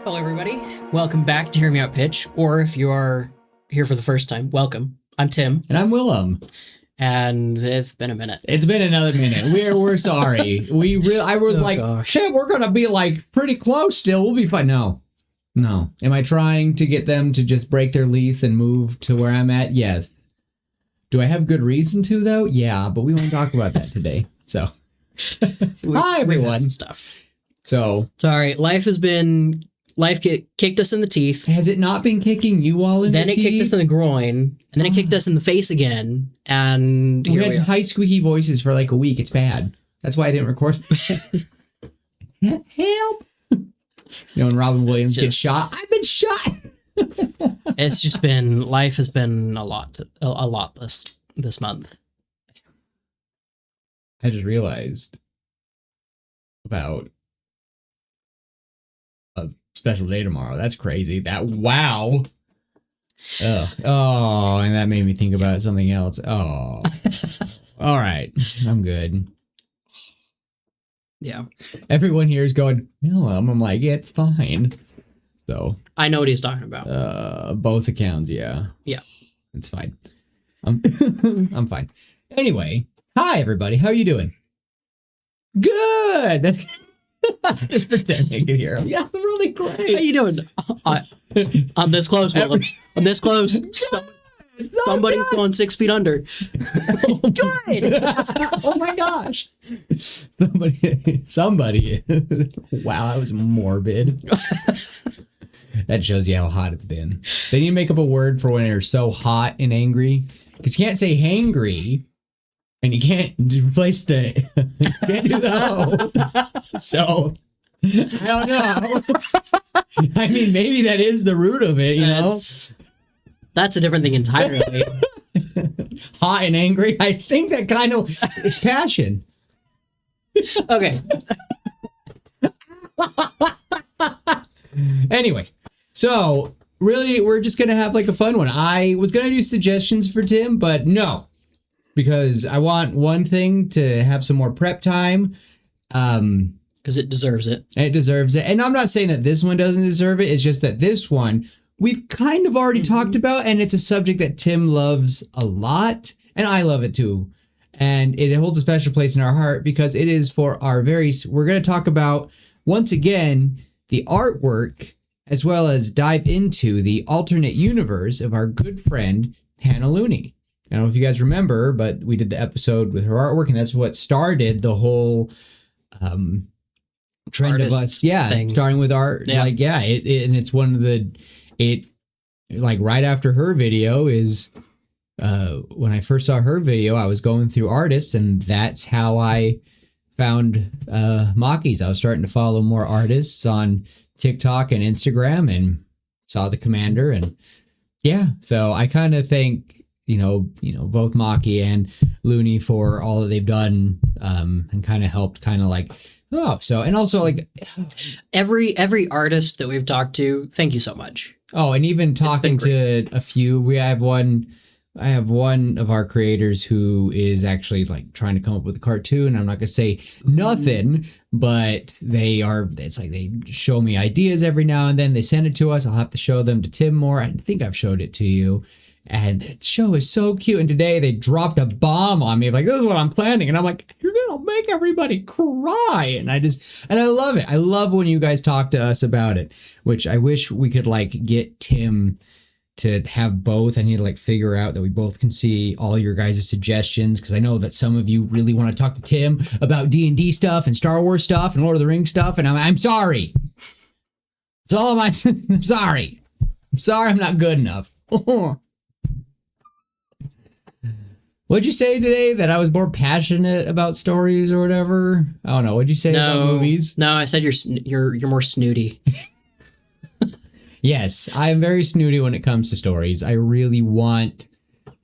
Hello, everybody. Welcome back to Hear Me Out Pitch, or if you are here for the first time, welcome. I'm Tim, And I'm Willem. and it's been a minute. It's been another minute. We're sorry. I was Tim, we're gonna be like pretty close still. We'll be fine. No. Am I trying to get them to just break their lease and move to where I'm at? Yes. Do I have good reason to though? Yeah, but we won't talk about that today. So, hi everyone. Some stuff. So sorry, life kicked us in the teeth. Has it not been kicking you all in then the teeth? Then it kicked us in the groin, and then it kicked us in the face again. And we had high squeaky voices for like a week. It's bad. That's why I didn't record. Help! You know, when Robin Williams gets shot, I've been shot. It's just been, life has been a lot this month. I just realized about a special day tomorrow. That's crazy. Wow. Oh, and that made me think about something else. Oh. All right. I'm good. Yeah. Everyone here is going, no, I'm like, yeah, it's fine. So I know what he's talking about. Both accounts, yeah. Yeah. It's fine. I'm fine. Anyway, hi everybody. How are you doing? Good. That's just pretending I can hear him. Yeah, really great. How you doing? I'm this close, Willem. I'm this close. Somebody's going 6 feet under. Good. Oh my gosh. Somebody. Wow, that was morbid. That shows you how hot it's been. They need to make up a word for when you're so hot and angry. Because you can't say hangry. And you can't replace the can't do the O. So I don't know. I mean, maybe that is the root of it, you know? That's a different thing entirely. Hot and angry. I think that kind of it's passion. Okay. Anyway, so really we're just gonna have like a fun one. I was gonna do suggestions for Tim, but no. Because I want one thing to have some more prep time. Because it deserves it. And it deserves it. And I'm not saying that this one doesn't deserve it. It's just that this one we've kind of already talked about. And it's a subject that Tim loves a lot. And I love it too. And it holds a special place in our heart because it is for our we're going to talk about, once again, the artwork, as well as dive into the alternate universe of our good friend, Hanna Looney. I don't know if you guys remember, but we did the episode with her artwork, and that's what started the whole trend Artist of us. Yeah, thing. Starting with art. Yeah. Like, yeah, and it's one of like right after her video is when I first saw her video, I was going through artists, and that's how I found Maki's. I was starting to follow more artists on TikTok and Instagram and saw the Commander, and yeah, so I kind of think you know, both Maki and Looney for all that they've done, and kind of helped and also like every artist that we've talked to, thank you so much. Oh, and even talking to a few, I have one of our creators who is actually like trying to come up with a cartoon. I'm not gonna say nothing, but it's like they show me ideas every now and then. They send it to us. I'll have to show them to Tim more. I think I've showed it to you. And the show is so cute. And today they dropped a bomb on me like, this is what I'm planning. And I'm like, you're going to make everybody cry. And I love it. I love when you guys talk to us about it, which I wish we could like get Tim to have both. I need to like figure out that we both can see all your guys' suggestions. Cause I know that some of you really want to talk to Tim about D&D stuff and Star Wars stuff and Lord of the Rings stuff. And I'm sorry. It's all I'm sorry. I'm sorry I'm not good enough. What'd you say today? That I was more passionate about stories or whatever? I don't know. What'd you say about movies? No, I said you're more snooty. Yes, I'm very snooty when it comes to stories. I want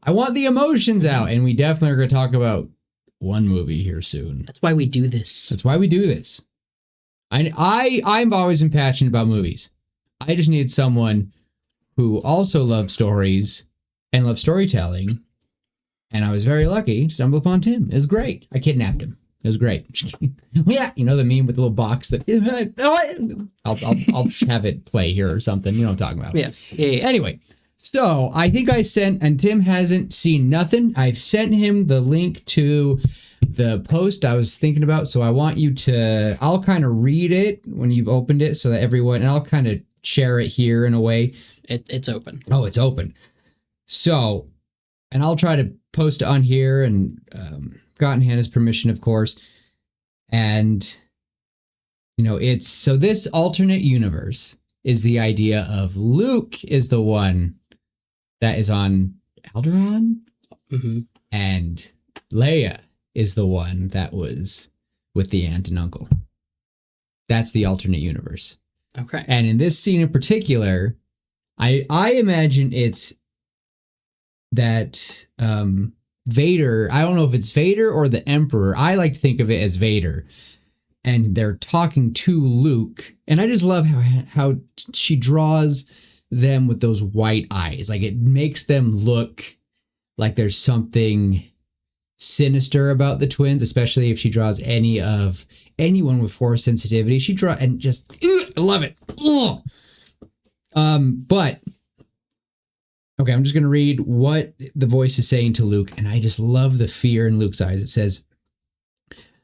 the emotions out, and we definitely are going to talk about one movie here soon. That's why we do this. I've always been passionate about movies. I just need someone who also loves stories and loves storytelling. And I was very lucky to stumble upon Tim. It was great. I kidnapped him. It was great. Yeah, you know the meme with the little box that I'll have it play here or something. You know what I'm talking about. Yeah. Anyway, so I think I sent, and Tim hasn't seen nothing. I've sent him the link to the post I was thinking about. So I want you to, I'll kind of read it when you've opened it so that everyone, and I'll kind of share it here in a way. It's open. Oh, it's open. So, and I'll try to post it on here and gotten Hannah's permission, of course. And, you know, it's, so this alternate universe is the idea of Luke is the one that is on Alderaan, and Leia is the one that was with the aunt and uncle. That's the alternate universe. Okay. And in this scene in particular, I imagine it's that Vader, I don't know if it's Vader or the Emperor. I like to think of it as Vader. And they're talking to Luke. And I just love how she draws them with those white eyes. Like, it makes them look like there's something sinister about the twins, especially if she draws anyone with force sensitivity. She draw and just I love it. But okay, I'm just gonna read what the voice is saying to Luke, and I just love the fear in Luke's eyes. It says,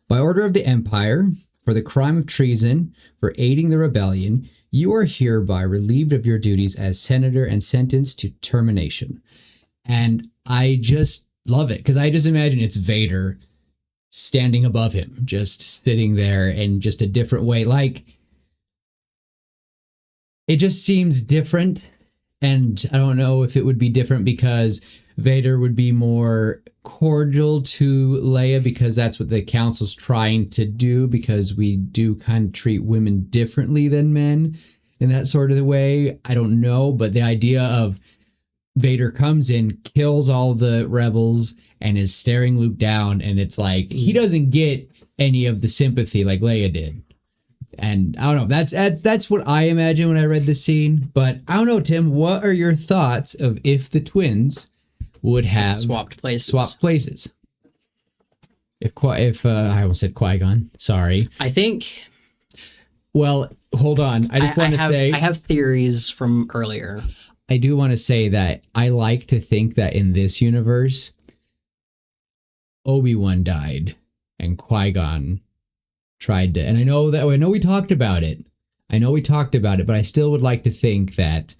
"By order of the Empire, for the crime of treason, for aiding the rebellion, you are hereby relieved of your duties as senator and sentenced to termination." And I just love it, because I just imagine it's Vader standing above him, just sitting there in just a different way. Like, it just seems different. And I don't know if it would be different because Vader would be more cordial to Leia, because that's what the council's trying to do, because we do kind of treat women differently than men in that sort of way. I don't know, but the idea of Vader comes in, kills all the rebels, and is staring Luke down, and it's like he doesn't get any of the sympathy like Leia did. And I don't know, that's what I imagine when I read this scene. But I don't know, Tim, what are your thoughts of if the twins would have swapped places? If I almost said Qui-Gon, sorry. I think. Well, hold on. I just want to say I have theories from earlier. I do want to say that I like to think that in this universe, Obi-Wan died and Qui-Gon tried to, and I know we talked about it. But I still would like to think that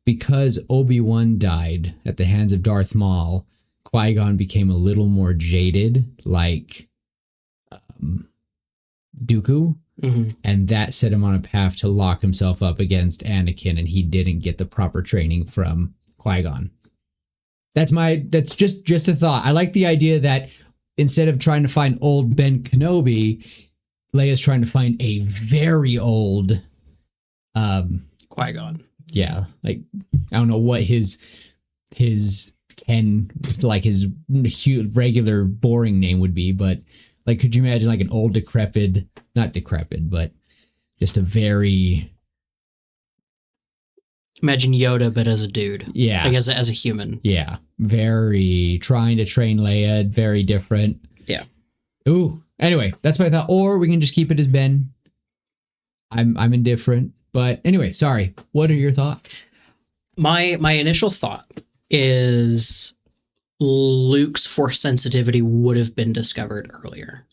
because Obi-Wan died at the hands of Darth Maul, Qui-Gon became a little more jaded, like Dooku. And that set him on a path to lock himself up against Anakin, and he didn't get the proper training from Qui-Gon. That's just a thought. I like the idea that instead of trying to find old Ben Kenobi, Leia's trying to find a very old Qui-Gon. Yeah, like I don't know what his regular boring name would be, but like, could you imagine like an old not decrepit, but just a very... Imagine Yoda, but as a dude. Yeah. Like as a human. Yeah. Very trying to train Leia, very different. Yeah. Ooh. Anyway, that's what I thought. Or we can just keep it as Ben. I'm indifferent. But anyway, sorry. What are your thoughts? My initial thought is Luke's force sensitivity would have been discovered earlier.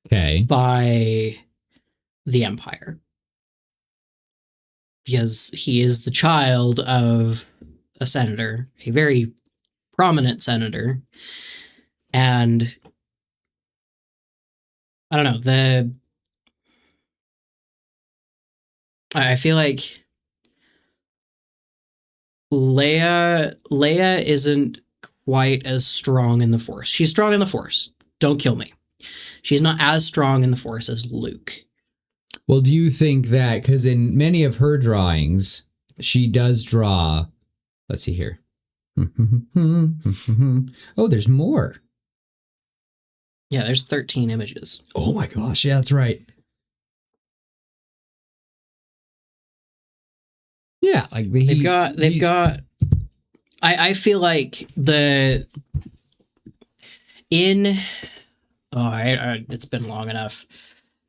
Okay. By the Empire. Because he is the child of a senator, a very prominent senator. And I don't know, I feel like Leia isn't quite as strong in the Force. She's strong in the Force. Don't kill me. She's not as strong in the Force as Luke. Well, do you think that, because in many of her drawings, she does draw, let's see here. Oh, there's more. Yeah, there's 13 images. Oh my gosh, yeah, that's right. Yeah, like they've got. I feel like in it's been long enough.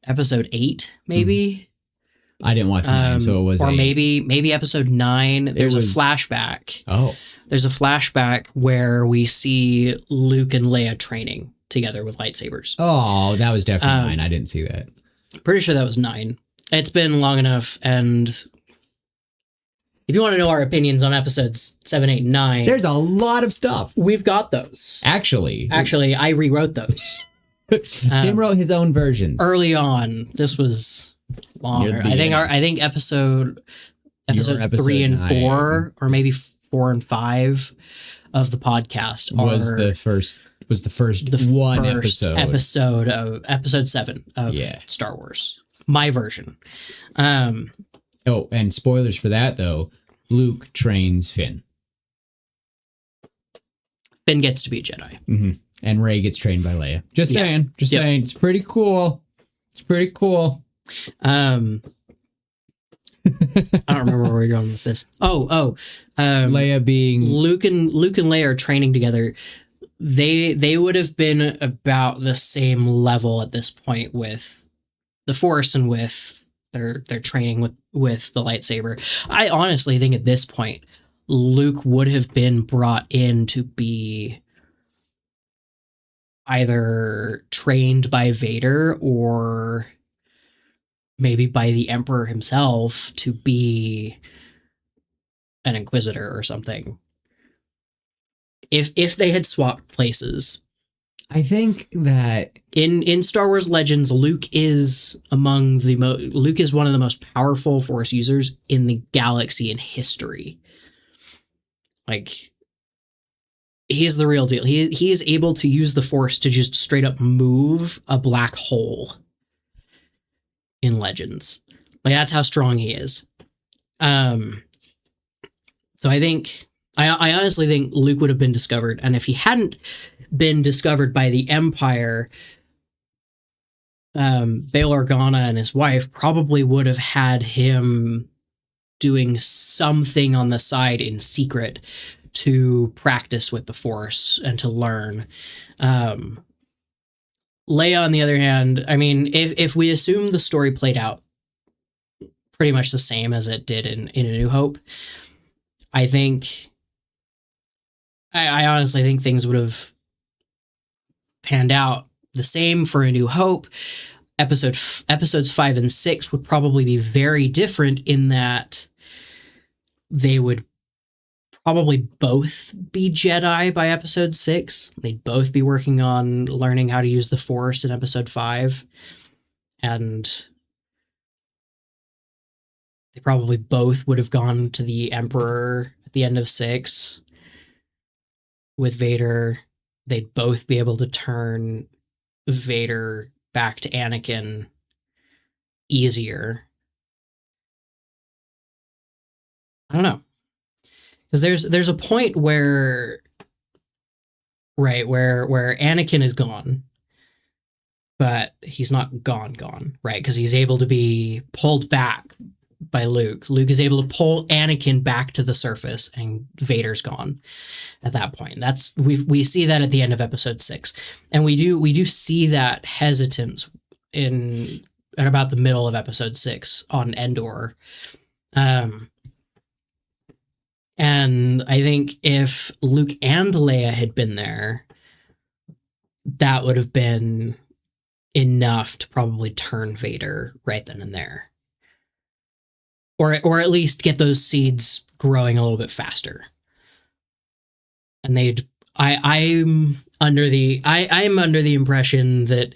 Episode 8, maybe. I didn't watch 9, so it was or 8. maybe episode 9. There's a flashback. Oh, there's a flashback where we see Luke and Leia training together with lightsabers. Oh, that was definitely 9. I didn't see that. Pretty sure that was 9. It's been long enough, and if you want to know our opinions on episodes 7, 8, and 9, there's a lot of stuff. We've got those. Actually, I rewrote those. Tim wrote his own versions early on. This was longer. I think episode 3 and 4, or maybe 4 and 5 of the podcast was the first episode of episode 7 of Star Wars. My version. Oh, and spoilers for that though. Luke trains Finn. Finn gets to be a Jedi. Mm-hmm. And Rey gets trained by Leia. Just saying. It's pretty cool. I don't remember where we're going with this. Leia being Luke and Leia are training together. They would have been about the same level at this point with the Force and with their training with the lightsaber. I honestly think at this point, Luke would have been brought in to be either trained by Vader or maybe by the Emperor himself to be an Inquisitor or something. If they had swapped places. I think that in Star Wars Legends, Luke is one of the most powerful Force users in the galaxy in history. Like, he's the real deal. He is able to use the Force to just straight up move a black hole in Legends. Like, that's how strong he is. So I honestly think Luke would have been discovered, and if he hadn't been discovered by the Empire, Bail Organa and his wife probably would have had him doing something on the side in secret to practice with the Force and to learn. Leia, on the other hand, I mean, if we assume the story played out pretty much the same as it did in A New Hope, I honestly think things would have panned out the same for A New Hope. Episodes 5 and 6 would probably be very different in that they would probably both be Jedi by episode 6. They'd both be working on learning how to use the Force in episode 5. And they probably both would have gone to the Emperor at the end of 6 with Vader. They'd both be able to turn Vader back to Anakin easier. I don't know. Because there's a point where Anakin is gone, but he's not gone, right? Because he's able to be pulled back by Luke. Luke is able to pull Anakin back to the surface, and Vader's gone at that point. We see that at the end of episode 6, and we do see that hesitance at about the middle of episode 6 on Endor. And I think if Luke and Leia had been there, that would have been enough to probably turn Vader right then and there. Or at least get those seeds growing a little bit faster. And I'm under the impression that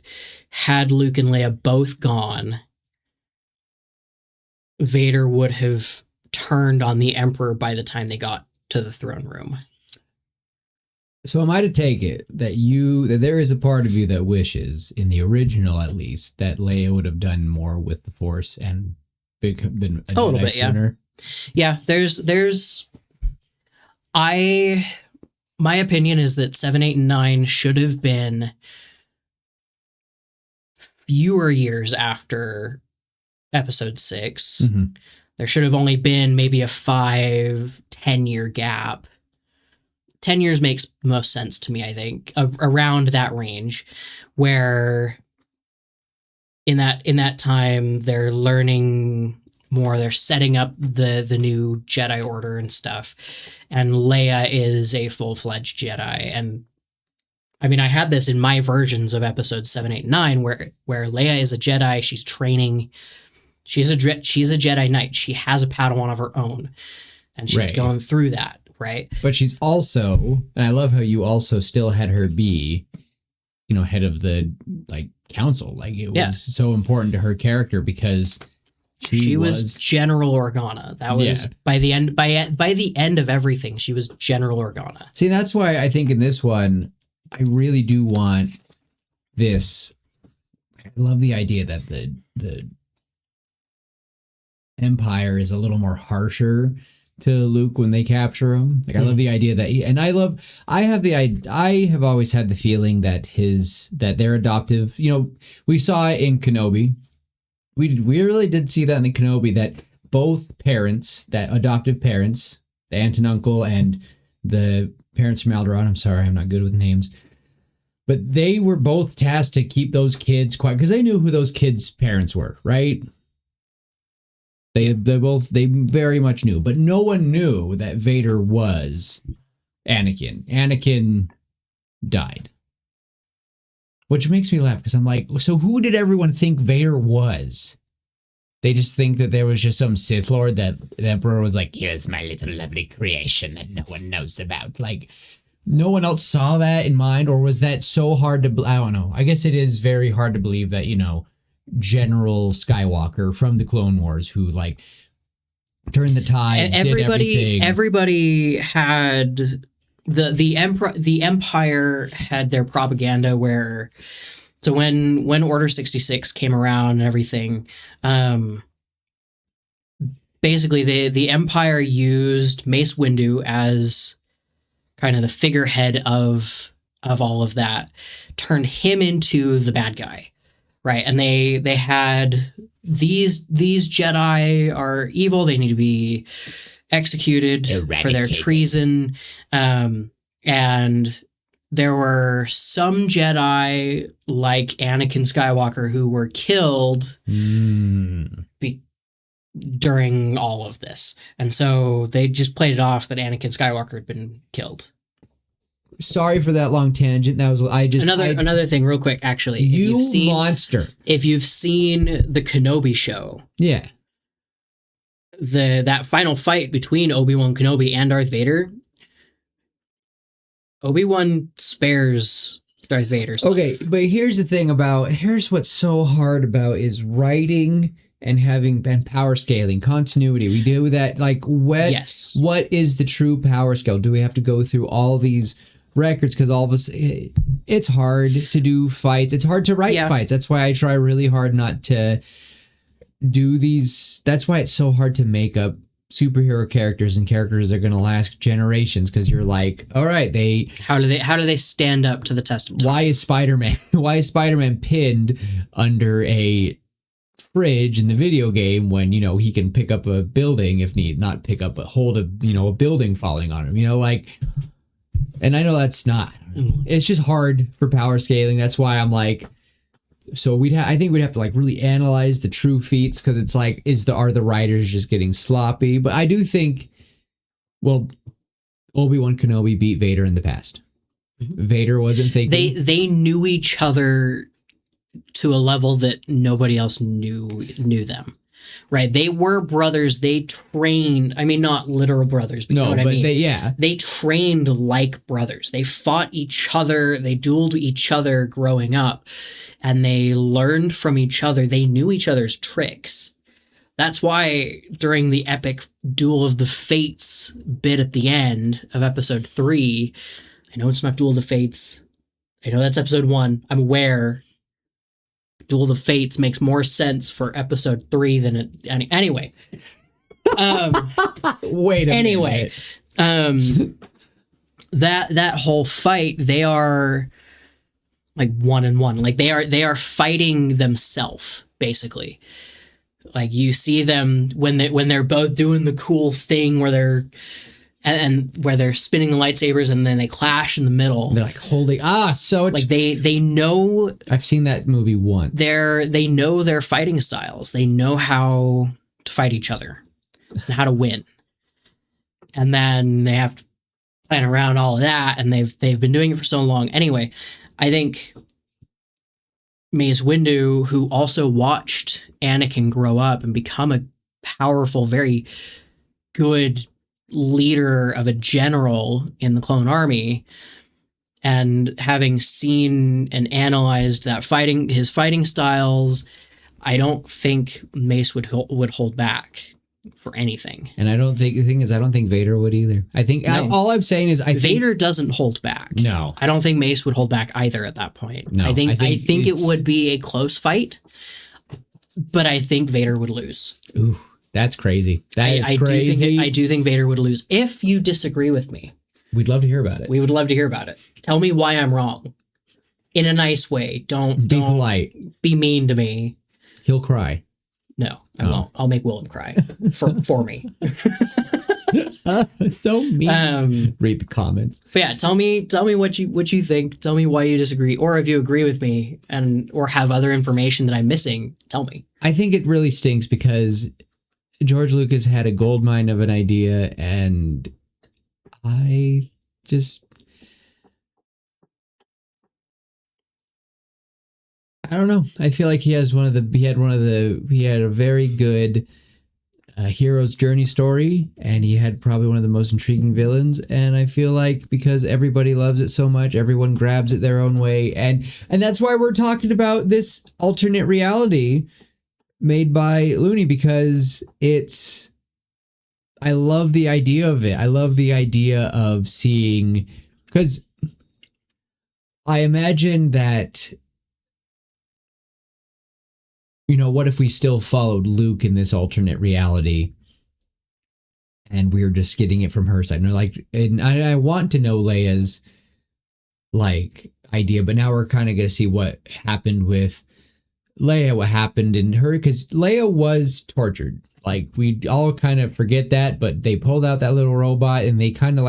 had Luke and Leia both gone, Vader would have turned on the Emperor by the time they got to the throne room. So am I to take it that there is a part of you that wishes, in the original at least, that Leia would have done more with the Force and been a little bit sooner? Yeah, my opinion is that 7, 8, and 9 should have been fewer years after episode 6. Mm-hmm. There should have only been maybe a 5-10 year gap. 10 years makes most sense to me, I think, around that range, where in that time they're learning more, they're setting up the new Jedi Order and stuff, and Leia is a full-fledged Jedi. And I mean, I had this in my versions of episodes 7, 8, 9, where Leia is a Jedi. She's training. She's a Jedi Knight. She has a Padawan of her own, and she's going through that, right? But she's also, and I love how you also still had her be, head of the council. Like, it was so important to her character because she was General Organa. That was by the end of everything, she was General Organa. See, that's why I think in this one, I really do want this. I love the idea that the Empire is a little more harsher to Luke when they capture him. Like, I love the idea that I have always had the feeling that they're adoptive. We saw it in Kenobi. We really did see that in the Kenobi, that both parents, that adoptive parents, the aunt and uncle and the parents from Alderaan, I'm sorry, I'm not good with names, but they were both tasked to keep those kids quiet because they knew who those kids' parents were, right? They very much knew, but no one knew that Vader was Anakin. Anakin died. Which makes me laugh because I'm like, so who did everyone think Vader was? They just think that there was just some Sith Lord that the Emperor was like, here's my little lovely creation that no one knows about. Like, no one else saw that in mind, or was that so hard to, I don't know. I guess it is very hard to believe that, General Skywalker from the Clone Wars, who turned the tides, did everything. Everybody had the Empire had their propaganda where, so when Order 66 came around and everything, basically the Empire used Mace Windu as kind of the figurehead of all of that, turned him into the bad guy. Right, and they had these Jedi are evil. They need to be executed for their treason. And there were some Jedi, like Anakin Skywalker, who were killed during all of this, and so they just played it off that Anakin Skywalker had been killed. Sorry for that long tangent. That was another thing, real quick. Actually, monster! If you've seen the Kenobi show, that final fight between Obi-Wan Kenobi and Darth Vader, Obi-Wan spares Darth Vader's life. Okay, but here's what's so hard about is writing and having power scaling, continuity. We do that. What is the true power scale? Do we have to go through all these records? Because all of us, it's hard to do fights. It's hard to write fights. That's why I try really hard not to do these. That's why it's so hard to make up superhero characters and characters that are going to last generations, because you're like, all right, how do they stand up to the test of time? Why is Spider-Man pinned under a fridge in the video game when he can pick up a building if need, not pick up, but hold a building falling on him, and I know that's not, it's just hard for power scaling. That's why I'm like, so I think we'd have to really analyze the true feats, because it's like, are the writers just getting sloppy? But I do think, Obi-Wan Kenobi beat Vader in the past. Mm-hmm. Vader wasn't thinking. They knew each other to a level that nobody else knew them. Right, they were brothers. They trained. I mean, not literal brothers, but you know what I mean. They trained like brothers. They fought each other. They dueled each other growing up, and they learned from each other. They knew each other's tricks. That's why during the epic Duel of the Fates bit at the end of episode 3, I know it's not Duel of the Fates. I know that's episode 1. I'm aware. Duel of the Fates makes more sense for episode 3 than it. Anyway. Wait a minute. That whole fight, they are like 1-1. Like they are fighting themselves, basically. Like you see them when they're both doing the cool thing where they're and where they're spinning the lightsabers and then they clash in the middle. They're like holding so it's like they know. I've seen that movie once. They know their fighting styles. They know how to fight each other and how to win. And then they have to plan around all of that, and they've been doing it for so long. Anyway, I think Mace Windu, who also watched Anakin grow up and become a powerful, very good leader of a general in the clone army, and having seen and analyzed his fighting styles, I don't think Mace would hold back for anything. And I don't think Vader would either. I think all I'm saying is Vader doesn't hold back. No, I don't think Mace would hold back either at that point. No, I think it would be a close fight, but I think Vader would lose. Ooh. That's crazy. That is crazy. I do think Vader would lose. If you disagree with me, we'd love to hear about it. We would love to hear about it. Tell me why I'm wrong. In a nice way. Don't be polite. Be mean to me. He'll cry. No, I won't. I'll make Willem cry for me. So mean. Read the comments. But yeah, tell me what you think. Tell me why you disagree, or if you agree with me or have other information that I'm missing. Tell me. I think it really stinks because George Lucas had a goldmine of an idea, and I don't know. I feel like he had a very good hero's journey story, and he had probably one of the most intriguing villains. And I feel like because everybody loves it so much, everyone grabs it their own way, and that's why we're talking about this alternate reality made by Looney, because I love the idea of it. I love the idea of seeing, because I imagine that, what if we still followed Luke in this alternate reality and we were just getting it from her side? And I want to know Leia's idea, but now we're kind of going to see what happened with Leia, what happened in her, because Leia was tortured. We all kind of forget that, but they pulled out that little robot and they kind of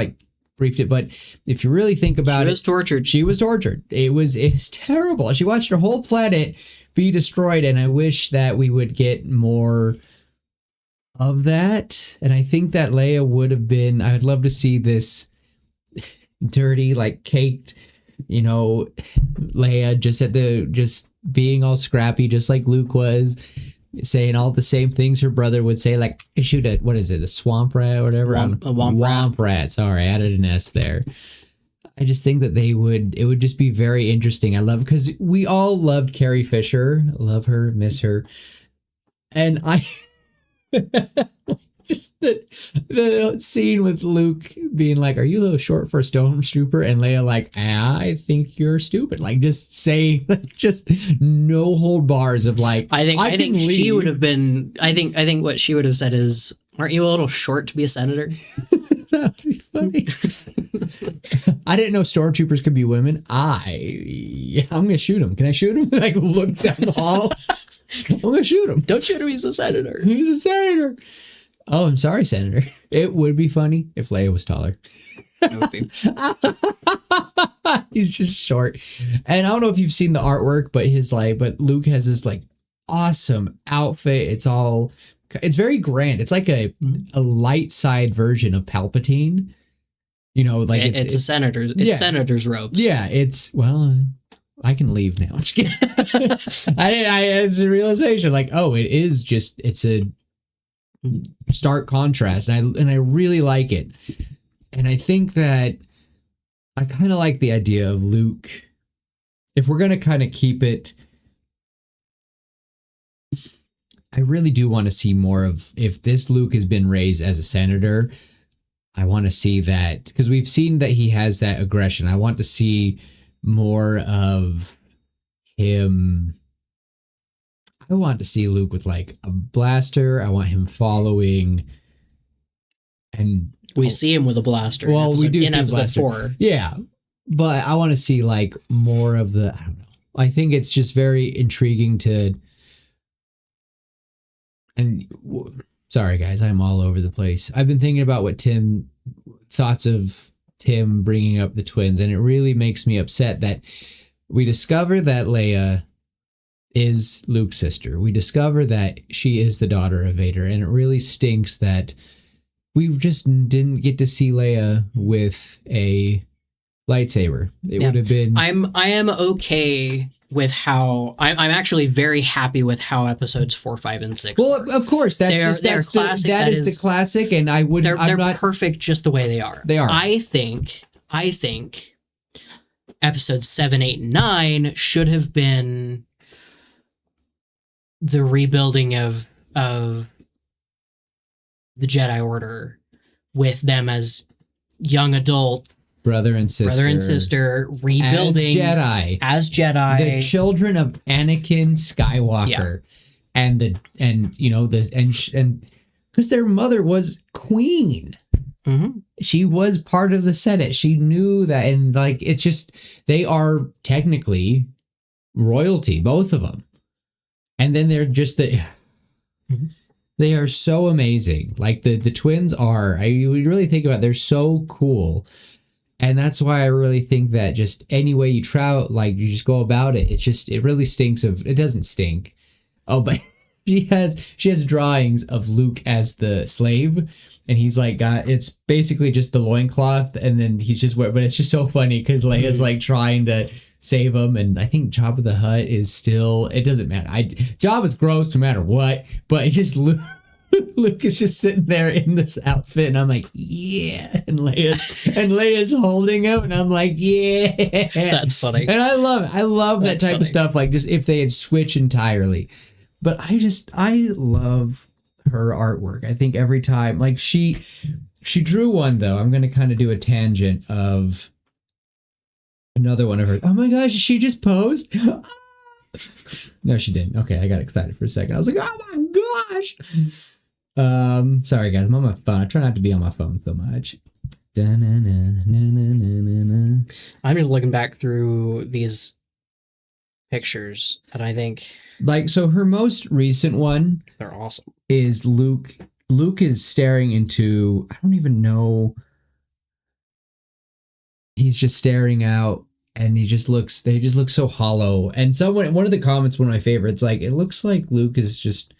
briefed it. But if you really think about it, she was tortured. It's terrible. She watched her whole planet be destroyed, and I wish that we would get more of that. And I think that Leia would have been, I would love to see this dirty, caked, Leia just being all scrappy, just like Luke was, saying all the same things her brother would say, I shoot a swamp rat or whatever. A womp rat. Sorry, I added an S there. I just think that it would just be very interesting. I love, because we all loved Carrie Fisher. Love her, miss her. And I just the scene with Luke being like, "Are you a little short for a stormtrooper?" And Leia I think you're stupid. Just say, just no hold bars of I think she would have been. I think what she would have said is, "Aren't you a little short to be a senator?" That would be funny. I didn't know stormtroopers could be women. I'm gonna shoot him. Can I shoot him? Look down the hall. I'm gonna shoot him. Don't shoot him. He's a senator. He's a senator. Oh, I'm sorry, Senator. It would be funny if Leia was taller. It would be. He's just short. And I don't know if you've seen the artwork, but but Luke has this awesome outfit. It's very grand. It's a light side version of Palpatine. It's a senator's. It's senator's robes. Yeah, I can leave now. It's a realization it is just, it's a stark contrast, and I really like it. And I think that I kind of like the idea of Luke, if we're going to kind of keep it, I really do want to see more of, if this Luke has been raised as a senator, I want to see that, because we've seen that he has that aggression. I want to see more of him. I want to see Luke with a blaster. I want him following, and we see him with a blaster. Well, we do in episode 4. Yeah, but I want to see more of the. I don't know. I think it's just very intriguing to. And sorry, guys, I'm all over the place. I've been thinking about what Tim thoughts of Tim bringing up the twins, and it really makes me upset that we discover that Leia is Luke's sister. We discover that she is the daughter of Vader, and it really stinks that we just didn't get to see Leia with a lightsaber. It would have been. I am okay with how I'm actually very happy with how episodes 4, 5, and 6. Well, of course, they're classic. That is the classic, and I wouldn't. They're not perfect just the way they are. They are. I think episodes 7, 8, and 9 should have been the rebuilding of the Jedi Order with them as young adults, brother and sister rebuilding as Jedi, the children of Anakin Skywalker, and because their mother was queen. Mm-hmm. She was part of the Senate. She knew that, and like it's just they are technically royalty, both of them. And then they're just they are so amazing. Like the twins are. You really think about it, they're so cool. And that's why I really think that just any way you travel, like you just go about it, it really stinks of, it doesn't stink. Oh, but she has drawings of Luke as the slave, and he's like, it's basically just the loincloth, and then he's just, but it's just so funny because Leia's like trying to save him, and I think Jabba the Hutt is still, it doesn't matter. Jabba's gross no matter what, but it just Luke is just sitting there in this outfit, and I'm like, yeah. And Leia's holding him, and I'm like, yeah. That's funny. And I love it. I love that type of stuff. Like just if they had switched entirely. But I love her artwork. I think every time, like she drew one though. I'm going to kind of do a tangent of another one of her. Oh my gosh, she just posed? No, she didn't. Okay, I got excited for a second. I was like, oh my gosh. Sorry guys, I'm on my phone. I try not to be on my phone so much. I'm just looking back through these pictures, and I think like, so her most recent one, they're awesome, is Luke. Luke is staring into, I don't even know. He's just staring out, and they just look so hollow. And one of the comments, one of my favorites, like, it looks like Luke is just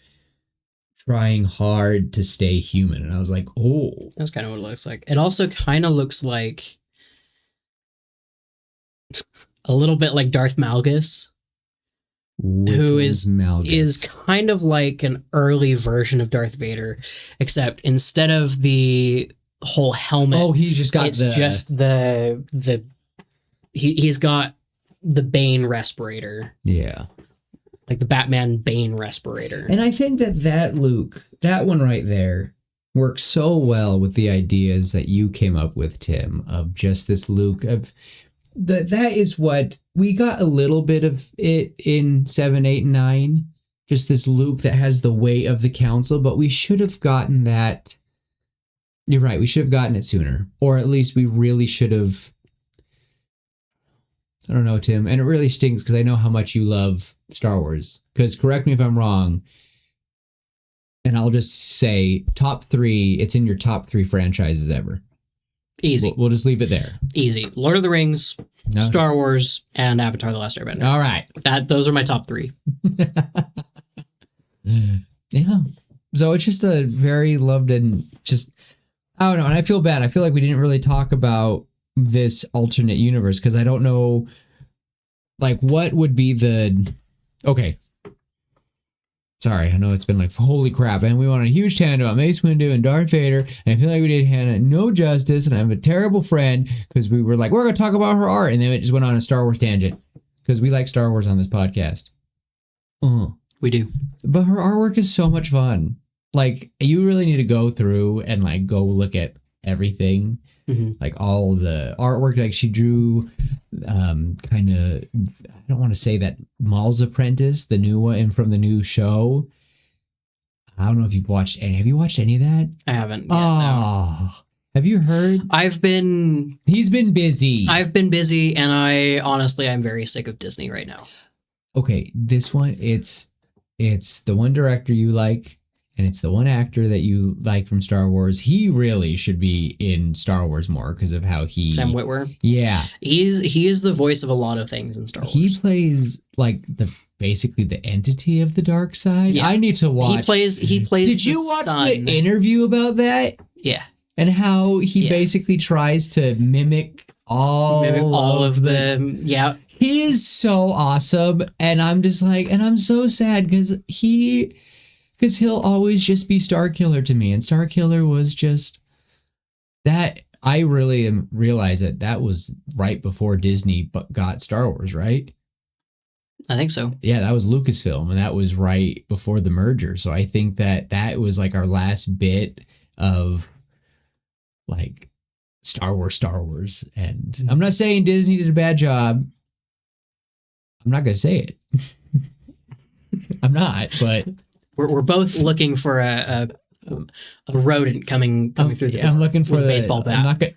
trying hard to stay human. And I was like, oh. That's kind of what it looks like. It also kind of looks like a little bit like Darth Malgus. Who is kind of like an early version of Darth Vader, except instead of the whole helmet, he's just got he's got the Bane respirator. Yeah. Like the Batman Bane respirator. And I think that Luke, that one right there, works so well with the ideas that you came up with, Tim, of just this Luke of that is what we got a little bit of it in 7, 8, and 9. Just this Luke that has the weight of the council, but we should have gotten that. You're right, we should have gotten it sooner. Or at least we really should have. I don't know, Tim. And it really stinks because I know how much you love Star Wars. Because correct me if I'm wrong. And I'll just say top 3, it's in your top 3 franchises ever. Easy. We'll just leave it there. Easy. Lord of the Rings, Star Wars, and Avatar: The Last Airbender. All right. Those are my top 3. Yeah. So it's just a very loved and just, I don't know. And I feel bad. I feel like we didn't really talk about this alternate universe because I don't know, like, what would be the, okay. Sorry, I know it's been like, holy crap, and we went on a huge tangent about Mace Windu and Darth Vader, and I feel like we did Hannah no justice, and I'm a terrible friend, because we were like, we're going to talk about her art, and then it just went on a Star Wars tangent, because we like Star Wars on this podcast. We do. But her artwork is so much fun. Like, you really need to go through and, like, go look at everything. Mm-hmm. Like, all the artwork, like, she drew kind of, I don't want to say that Maul's Apprentice, the new one from the new show. I don't know if you've watched any. Have you watched any of that? I haven't. No. Have you heard? He's been busy. I've been busy, and I'm very sick of Disney right now. Okay, this one, it's the one director you like. and it's the one actor that you like from Star Wars. He really should be in Star Wars more because of how he... Sam Witwer? Yeah. He is the voice of a lot of things in Star Wars. He plays like basically the entity of the dark side. Yeah. I need to watch. He plays Did you watch the interview about that? Yeah. And how he basically tries to mimic all of the... Yeah. He is so awesome. And I'm just like, and I'm so sad because he'll always just be Starkiller to me. And Starkiller was just that. I really realized that was right before Disney got Star Wars, right? I think so. Yeah, that was Lucasfilm, and that was right before the merger. So I think that was like our last bit of like Star Wars. And I'm not saying Disney did a bad job. I'm not going to say it. I'm not, but we're both looking for a rodent coming through the door. I'm looking for a baseball bat. I'm not gonna...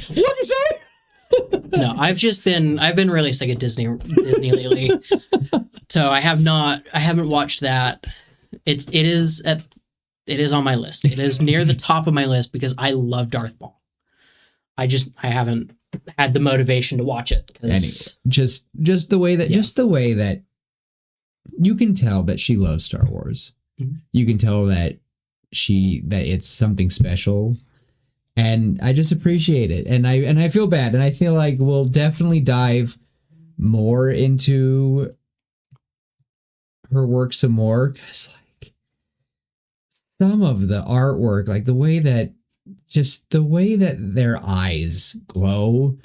What'd you say? No, I've been really sick of Disney lately. So I haven't watched that. It is on my list. It is near the top of my list because I love Darth Maul. I haven't had the motivation to watch it. Anyway, just the way that you can tell that she loves Star Wars. Mm-hmm. You can tell that it's something special, and I just appreciate it. And I feel bad, and I feel like we'll definitely dive more into her work some more, because like some of the artwork, like the way that their eyes glow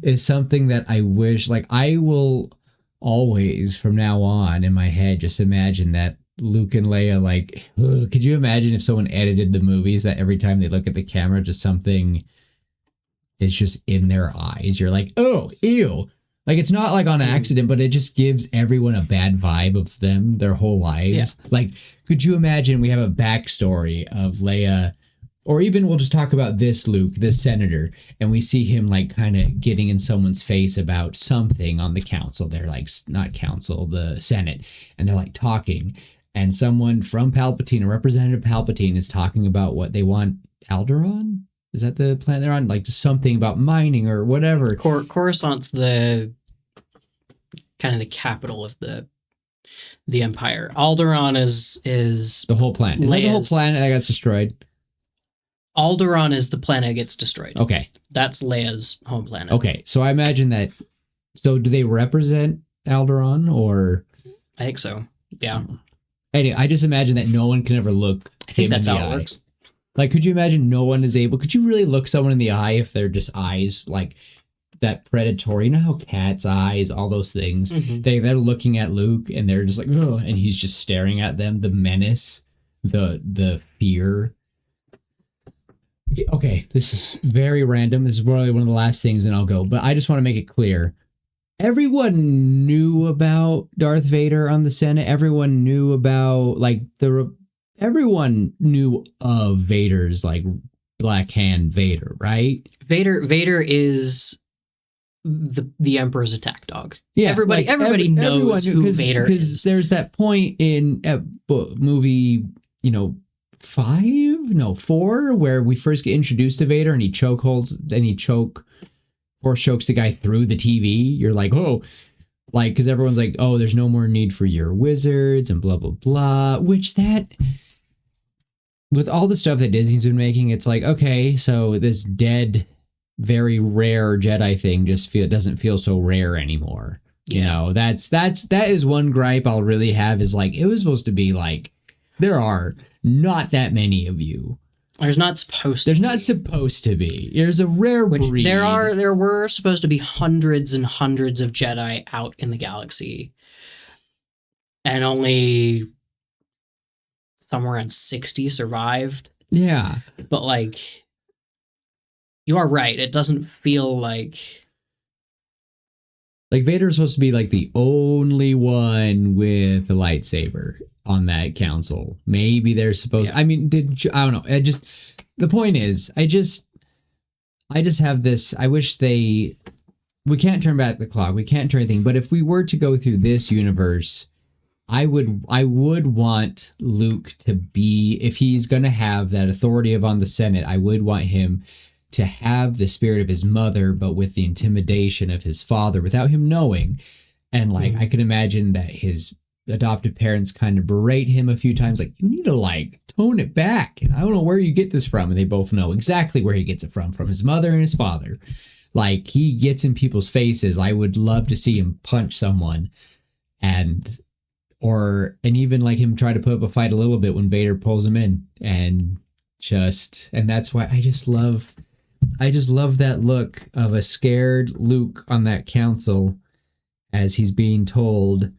is something that I wish, like I will always from now on in my head just imagine that Luke and Leia, like, could you imagine if someone edited the movies that every time they look at the camera, just something is just in their eyes? You're like, oh, ew. Like, it's not like on accident, but it just gives everyone a bad vibe of them their whole lives. Yeah. Like, could you imagine we have a backstory of Leia, or even we'll just talk about this Luke, this senator, and we see him like kind of getting in someone's face about something on the council. They're like, not council, the Senate. And they're like talking. And someone from Palpatine, a Representative Palpatine, is talking about what they want. Alderaan? Is that the planet they're on? Like something about mining or whatever. Coruscant's the kind of the capital of the Empire. Alderaan is the whole planet. Is that the whole planet that gets destroyed? Alderaan is the planet that gets destroyed. Okay. That's Leia's home planet. Okay, so I imagine that... So do they represent Alderaan, or... I think so, yeah. Anyway, I just imagine that no one can ever look I think that's how it works. Like, could you imagine no one is able... Could you really look someone in the eye if they're just eyes, like, that predatory... You know how cats' eyes, all those things, they're looking at Luke, and they're just like, oh, and he's just staring at them, the menace, the fear... Okay, this is very random. This is probably one of the last things, and I'll go. But I just want to make it clear. Everyone knew about Darth Vader on the Senate. Everyone knew about, like, everyone knew of Vader's, like, Black Hand Vader, right? Vader is the Emperor's attack dog. Yeah, everybody knows who Vader is. Because there's that point in movie, 4, where we first get introduced to Vader, and he force chokes the guy through the TV. You're like, oh, like, because everyone's like, oh, there's no more need for your wizards and blah blah blah. Which that, with all the stuff that Disney's been making, it's like, okay, so this dead, very rare Jedi thing doesn't feel so rare anymore. Yeah. That is one gripe I'll really have, is like, it was supposed to be like, there are not that many of you. There's not supposed to be. There's a rare breed. There were supposed to be hundreds and hundreds of Jedi out in the galaxy. And only somewhere around 60 survived. Yeah. But like, you are right. It doesn't feel like... Like, Vader's supposed to be like the only one with a lightsaber on that council. Maybe they're supposed... Yeah. I mean, I don't know. The point is, I just have this... I wish we can't turn back the clock. We can't turn anything. But if we were to go through this universe I would want Luke to be, if he's going to have that authority of on the Senate, I would want him to have the spirit of his mother, but with the intimidation of his father without him knowing. And like, I can imagine that his adoptive parents kind of berate him a few times, like, you need to like tone it back. And I don't know where you get this from. And they both know exactly where he gets it from his mother and his father. Like, he gets in people's faces. I would love to see him punch someone and even like him try to put up a fight a little bit when Vader pulls him in, and that's why I just love that look of a scared Luke on that council as he's being told.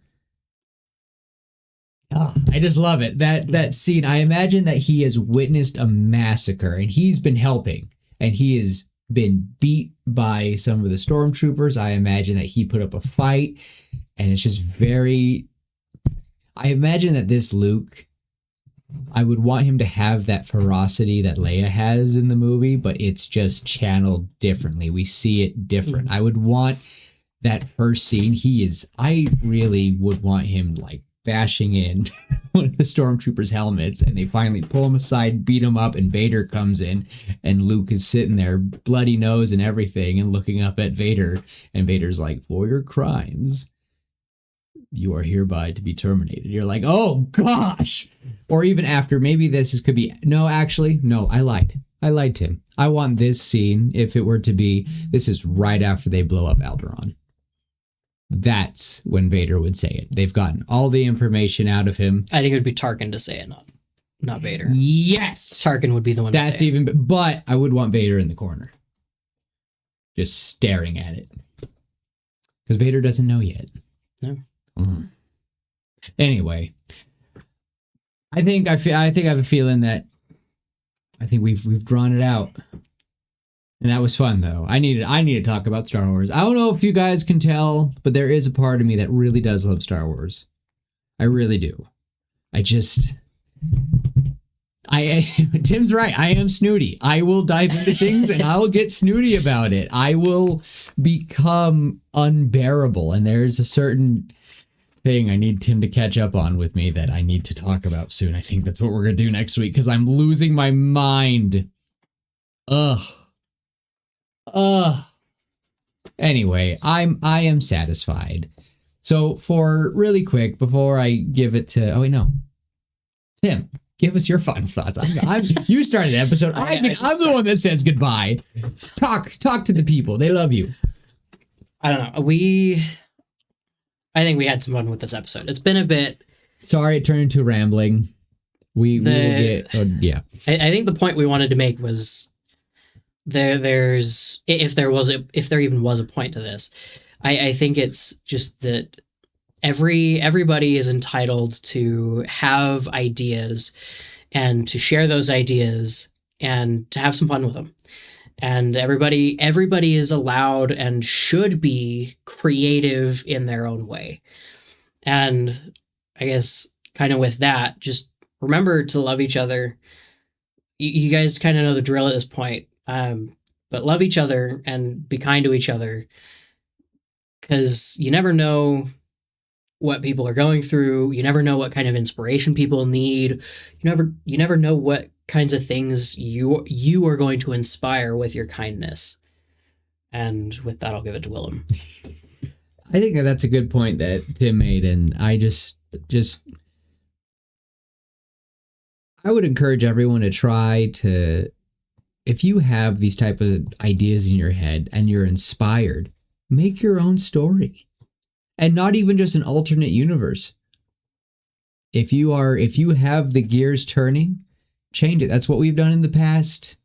I just love it. That scene. I imagine that he has witnessed a massacre and he's been helping, and he has been beat by some of the stormtroopers. I imagine that he put up a fight, and it's just I imagine that this Luke, I would want him to have that ferocity that Leia has in the movie, but it's just channeled differently. We see it different. I would want that first scene. I really would want him like bashing in one of the stormtroopers' helmets, and they finally pull him aside, beat him up, and Vader comes in, and Luke is sitting there, bloody nose and everything, and looking up at Vader, and Vader's like, for your crimes, you are hereby to be terminated. You're like, oh gosh. Or even after, maybe could be, no, I lied. I lied to him. I want this scene, if it were to be, this is right after they blow up Alderaan. That's when Vader would say it. They've gotten all the information out of him. I think it would be Tarkin to say it, not Vader. Yes! Tarkin would be the one to say it. That's even, but I would want Vader in the corner. Just staring at it. Because Vader doesn't know yet. No. Anyway, I think I have a feeling that we've drawn it out, and that was fun though. I need to talk about Star Wars. I don't know if you guys can tell, but there is a part of me that really does love Star Wars. I really do. Tim's right. I am snooty. I will dive into things and I will get snooty about it. I will become unbearable, and there's a certain thing I need Tim to catch up on with me that I need to talk about soon. I think that's what we're going to do next week, because I'm losing my mind. Anyway, I am satisfied. So for really quick, before I give it to, Tim, give us your final thoughts. You started the episode. I'm the one that says goodbye. Talk to the people. They love you. I don't know. I think we had some fun with this episode. It's been a bit. Sorry, it turned into rambling. We will get. Yeah. I think the point we wanted to make was there's if there even was a point to this. I think it's just that everybody is entitled to have ideas and to share those ideas and to have some fun with them. And everybody is allowed and should be creative in their own way. And I guess kind of with that, just remember to love each other. You guys kind of know the drill at this point. But love each other and be kind to each other, because you never know what people are going through. You never know what kind of inspiration people need. You never know what kinds of things you are going to inspire with your kindness. And with that, I'll give it to Willem. I think that's a good point that Tim made, and I just I would encourage everyone to try to, if you have these type of ideas in your head and you're inspired, make your own story, and not even just an alternate universe. If you have the gears turning, change it. That's what we've done in the past.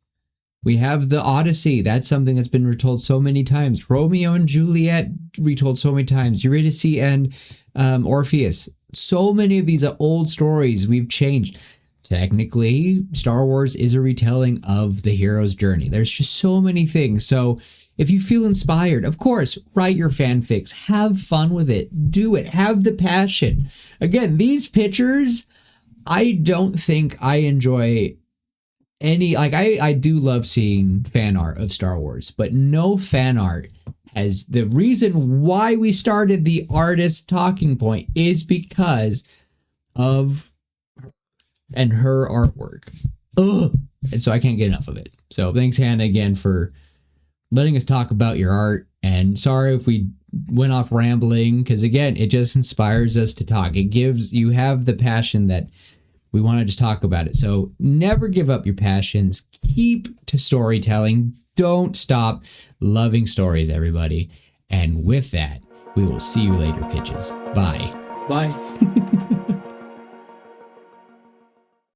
We have the Odyssey. That's something that's been retold so many times. Romeo and Juliet retold so many times. Eurydice and Orpheus. So many of these old stories we've changed. Technically, Star Wars is a retelling of the hero's journey. There's just so many things. So if you feel inspired, of course, write your fanfics. Have fun with it. Do it. Have the passion. Again, these pictures, I don't think I enjoy I do love seeing fan art of Star Wars, but no fan art has the reason why we started the artist talking point is because of and her artwork. Ugh. And so I can't get enough of it. So thanks, Hanna, again for letting us talk about your art. And sorry if we went off rambling, because again, it just inspires us to talk. You have the passion that we want to just talk about it. So never give up your passions. Keep to storytelling. Don't stop loving stories, everybody. And with that, we will see you later, pitches. Bye. Bye.